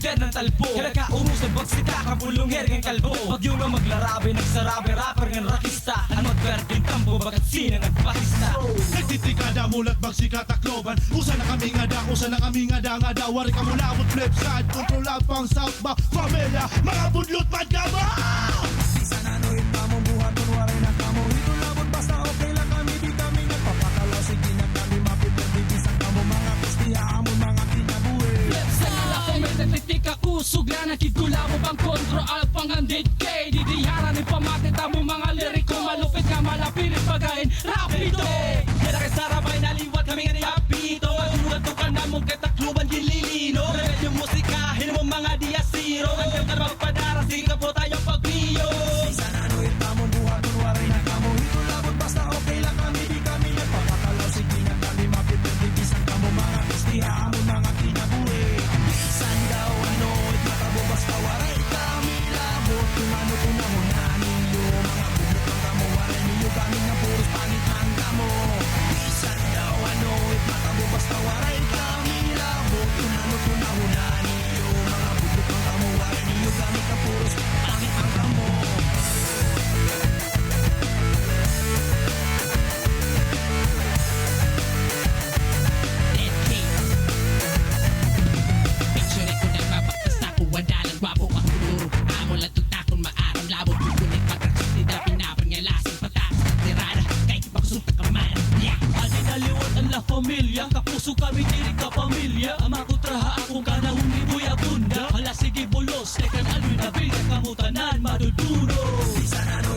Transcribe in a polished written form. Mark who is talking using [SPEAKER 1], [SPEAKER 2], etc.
[SPEAKER 1] Sir ng talpo Kaya kaunus ng bagsita Kapulong hergang kalbo Pag yung maglarabi Nagsarabi rapper ng rakista Ang magperting tambo Bagat sinang nagpakista
[SPEAKER 2] Nagtitikada mulat magsikat takloban. Usa na kami nga da Wari ka mula abot flip side Kontrolad pang south ba Pamela Mga budlot magkama
[SPEAKER 3] Isa na nuhit pa mong buhat Kunwari na kamo Ito labot basta okay lang kami Di kami nagpapakalaw Sige na kami mapipagbibisan kamo Mga pistiya mo mga kinabuhi
[SPEAKER 4] Sa nalako may nagtitik ako Sugla na kigula mo bang kontro Alpang handid kay Didiyaran ni pamatit mo mga liriko Malupit ka malapilit pagayin Rapido
[SPEAKER 1] Kaya kay Sarabay naliwat kami nga ni Apito Magulat ko ka na mong katakluban Gililino Kaya yung musikahin mo mga diasiro Hanggang ka magpadara Sige po tayong pagbiyo
[SPEAKER 3] Isa na nuhit pa mong buhat Kunwari na kamo Ito labot basta okay lang kami Di kami nagpapakalaw Sige na kami mapipagbibisan kamo Mga pistiya mo mga kinabuhi Bisan daw ano Itmatabo basta waray kami labot Kung ano tunahunan ninyo Mga budlot ang kamo Waray ninyo kami na puros pangit ang kamo Bisan daw ano Itmatabo basta waray kami labot Kung ano tunahunan ninyo Mga budlot ang kamo Waray ninyo kami na puros pangit ang kamo
[SPEAKER 4] Picture ko nagbabaktas na kung wadalang gwapo ang kuluro Amo lang tutakon maaram labo Kukulit pagkakit nila pinapangalasin Patakas at tirada kahit ipakusunta ka man Yeah!
[SPEAKER 1] Adi naliwat ang la pamilya Kapuso kami diri ka pamilya Ama ko traha akong kanahong ni Buya Bunda Hala sige bulos Tekan aloy na bilya Kamutanan maduduro
[SPEAKER 3] Isa na